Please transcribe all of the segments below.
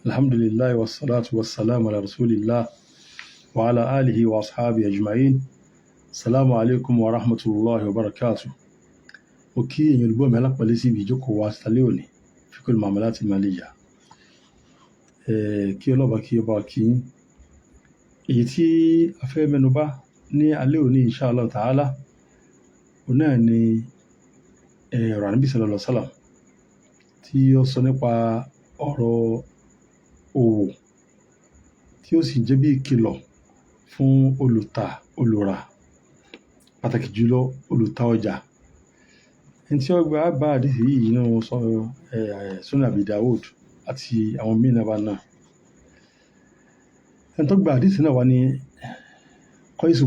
الحمد لله والصلاة والسلام على رسول الله وعلى آله وأصحابه أجمعين. السلام عليكم ورحمة الله وبركاته. وكي يلبو ملك ماليسي بيجوكو واسطاليوني في كل معاملات المالية. Kí ọlọ́ba kí ọba kí èyí tí a fẹ́ mẹ́nubà ní alẹ́ òní insha Allah ta'ala òun náà ni ọ̀rọ̀ Ànábì sallallahu alaihi wasallam tí ó sọ nípa ọ̀rọ̀ òwò tí ó sì jẹ́ bí ìkìlọ̀ fún olùtà olùrà pàtàkì jùlọ olùtà ọjà. Ẹni tí ó gba bá àdìsí yìí nínú Sunan Abi Dawud àti àwọn mìíràn bá náà. Ẹni tó gba àdìsí náà wá ní Qais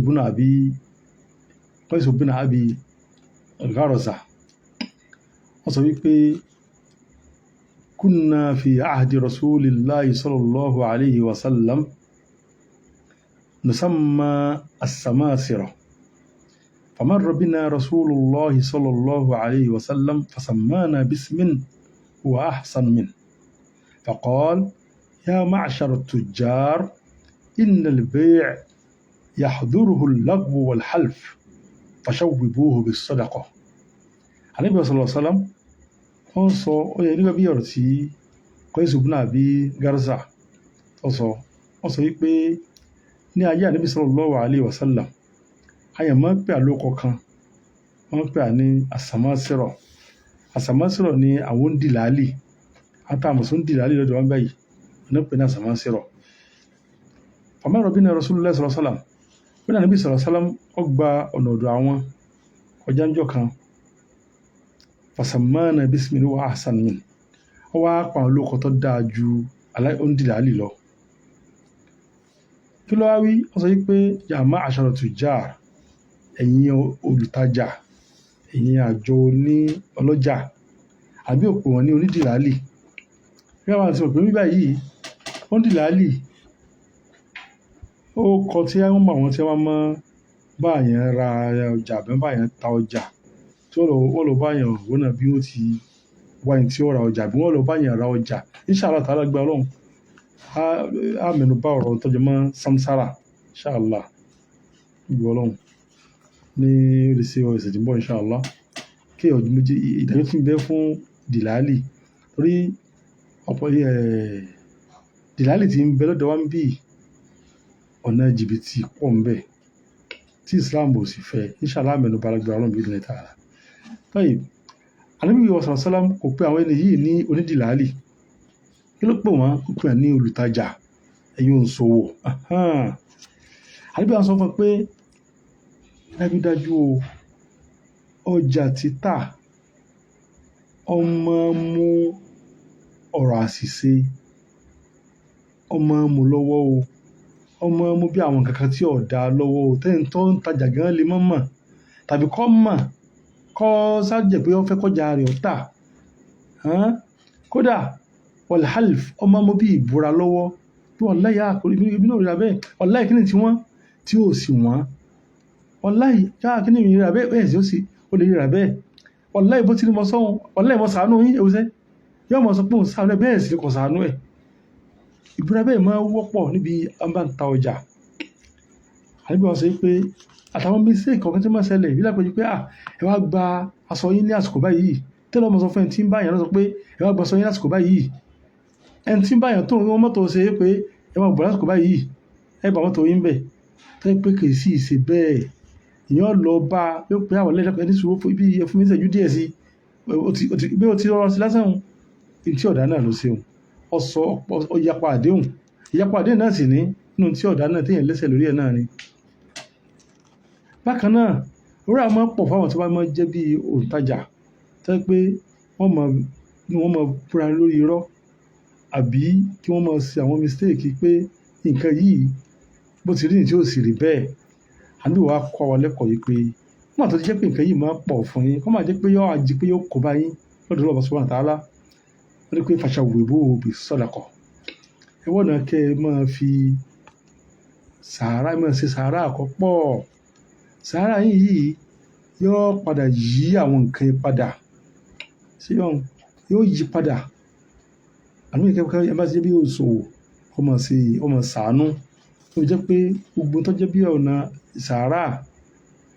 ibn Abi Gharza. Wọ́n sọ wípé كنا في عهد رسول الله صلى الله عليه وسلم نسمى السماسرة، فمر بنا رسول الله صلى الله عليه وسلم فسمانا باسم هو أحسن منه، فقال: يا معشر التجار إن البيع يحضره اللغو والحلف فشوبوه بالصدقة. النبي صلى الله عليه وسلم wọ́n sọ ó yẹ nígbà bí ọ̀rọ̀ tí Qais ibn Abi Gharza wọ́n sọ wípé ní ayé Ànábì sallallahu alaihi wasallam àyàn máa ń pè àlókọ kan wọ́n pè à ní àsàmásírọ̀ ní àwọn dìláàlì àtàmùsùn dìláàlì lọ́dọ̀ wọn báyìí wọ́n pè ní àsàmásírọ̀. famara bina Rasulullah sallallahu alaihi wasallam bínú Ànábì sallallahu alaihi wasallam ó gba ọ̀nà ọ̀dọ̀ àwọn ọjà ńjọ́ kan fasamana bismihi wa ahsan min ó wá pa olóko tó dáa ju ondìláàlì lọ. Kí ló wá wí? Ó sọ wípé ya ma'ashara tujjar, ẹ̀yin olùtajà, ẹ̀yin àjọ ní ọlọ́jà, àbí òpè wọn ní onídìláàlì. Gẹ́gẹ́ bá ti mọ̀ pé nígbà yìí ondìláàlì ó kọ tí wọ́n mọ̀ àwọn tí wọ́n mọ́ báyẹn ra ọjà àbí báyẹn ta ọjà tí wọ́n lọ báyàn wọ́n náà bí wọ́n ti wá ní tí ó ra ọjà bí wọ́n lọ báyàn ra ọjà. Insha Allah ta'ala gba ọlọ́run á mẹ́nu bá ọ̀rọ̀ tọ́jú mọ́ samsara insha Allah gba ọlọ́run ní oríṣi ọ̀sẹ̀ tí ń bọ̀ insha Allah. Kí ọdún méjì ìdájọ́ tí ń bẹ fún dìláàlì torí ọ̀pọ̀ dìláàlì tí ń bẹ lọ́dọ̀ wa ń bí ọ̀nà jìbìtì pọ̀ ń bẹ tí Islam ò sì fẹ́. Insha Allah mẹ́nu bá gba ọlọ́run bí ìdílé tààrà. Báyìí, Ànábì sallam kò pé àwọn ẹni yìí ní onídìláàlì. Kí ló pè wọ́n? Ó pè ní olùtajà, ẹ̀yin òǹṣòwò. Ànábì sọ fún pé dájúdájú ọjà títà ọmọ mú ọ̀rọ̀ àṣìṣe ọmọ mú lọ́wọ́ o, ọmọ mú bí àwọn kankan tí ò dá lọ́wọ́ o tẹ́yìn tó ń tajà gan lè mọ̀ tàbí kọ́ mọ̀ kọ́ sájẹ̀ pé wọ́n fẹ́ kọjá rẹ̀ ọ̀tà. Kódà wal-half ọmọ mú bí ìbúra lọ́wọ́ bí wallahi ibi náà rí ra bẹ́ẹ̀, wallahi kíni tí wọ́n tí ò sì wọ́n, wallahi kíni rí ra bẹ́ẹ̀ bẹ́ẹ̀ sí ó sì ó lè rí ra bẹ́ẹ̀, wallahi bó ti ní mọ sọ́hun, wallahi mọ sàánú yín ewúsẹ́ yóò mọ sọ pé òun sàánú ẹ̀ bẹ́ẹ̀ sì kò sàánú ẹ̀. Ìbúra bẹ́ẹ̀ máa wọ́pọ̀ níbi àbáǹta ọjà. Ànábì sọ pé àtàwọn mistake kọ̀ọ̀kan tí máa ṣẹlẹ̀ ìbílẹ̀ pẹ̀lú pé ẹ wá gba aṣọ yín ní àsìkò báyìí tẹ́lẹ̀ ọmọ sọ fún ẹni tí ń báyàn lọ sọ pé ẹ wá gba aṣọ yín lásìkò báyìí, ẹni tí ń báyàn tó ń wọ́n mọ́tò ṣe é pé ẹ wá gbọ́ lásìkò báyìí ẹ bá mọ́tò yín bẹ̀ tẹ́lẹ̀ pé kì í sì ṣe bẹ́ẹ̀. Ìyẹn lọ bá yóò pé àwọn ẹlẹ́dẹ̀kọ̀ ẹni sùúrù bí ẹ fún mi ṣẹ́jú díẹ̀ sí bí ó ti rọrọ sí lásán tí ọ̀dà náà ló ṣe ó yapa àdéhùn náà sì ní nínú tí ọ̀dà náà téèyàn lẹ́sẹ̀ lórí ẹ̀ náà ni. Bákan náà orí àwọn máa pọ̀ fáwọn tí wọ́n máa jẹ́ bí òǹtajà tẹ́ pé wọ́n máa búra lórí irọ́ àbí kí wọ́n máa ṣe àwọn mistake pé nǹkan yìí bó ti rí ní tí ó sì rí bẹ́ẹ̀. Àbí wàá kọ́ wa lẹ́kọ̀ọ́ yìí pé wọ́n àtọ́jú jẹ́ pé nǹkan yìí máa pọ̀ fún yín kó máa jẹ́ pé yóò àjí pé yóò kó bá yín lọ́dọ̀ Allah subhanahu wa ta'ala. Wọ́n ní pé fashawwibuhu bis-sadaqa. Ẹ wọ́n náà kẹ́ ẹ máa fi sàárà máa ṣe sàárà àkọ́pọ̀. Sàárà yìí yóò padà yí àwọn nǹkan padà sí yóò yí padà àánú yìí kẹ́kẹ́ ẹ bá ti jẹ́ bí òṣòwò ọmọ ṣàánú ó jẹ́ pé gbogbo tó jẹ́ bí ọ̀nà sàárà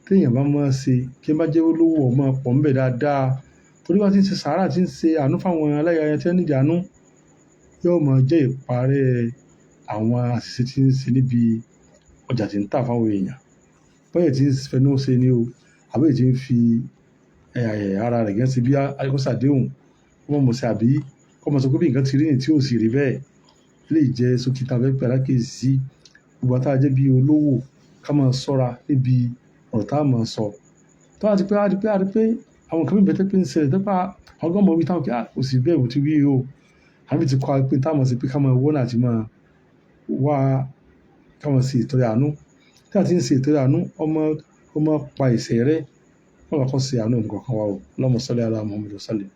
téèyàn bá máa ṣe kí ẹ bá jẹ́ olówó ọmọ pọ̀ ń bẹ̀ dáadáa torí wá ti ń ṣe sàárà tí ń ṣe àánú fáwọn aláyàyà tí wọ́n nídìí àánú yóò máa jẹ́ ìparẹ́ àwọn àṣìṣe tí ń ṣe níbi ọjà tí ń tà fáwọn èèyàn bọ́yẹ̀ tí ń fẹnu ṣe ni o àbẹ́yẹ̀ tí ń fi ara rẹ̀ gẹ́gẹ́ sí bí akọ́sàdéhùn ọmọ mọ̀ọ́sẹ̀ àbí ọmọ sọ pé bí nǹkan ti rí ní tí ò sì rí bẹ́ẹ̀ lè jẹ́ sókè tá a fẹ́ pẹ́ alákèésí gbogbo àtà jẹ́ bí olówó ká máa ṣọ́ra níbi ọ̀rọ̀ tá a máa sọ tó a ti pé àwọn kan bíbẹ̀ tẹ́ pé ń ṣẹlẹ̀ tẹ́pá ọgọ́ mọ̀ wí táwọn kí kò sí bẹ́ẹ̀ wò ti wí o àbí ti kọ́ pé táwọn sì pé ká máa wọ́n àti máa wá ká máa ṣe ìtọ́rẹ àánú tí a ti ń ṣe ìtọ́rẹ àánú ọmọ pa ìṣẹ́ rẹ̀ wọ́n bá kọ́ ṣe àánú nǹkan kan wá o Allahumma salli ala Muhammad wa sallim.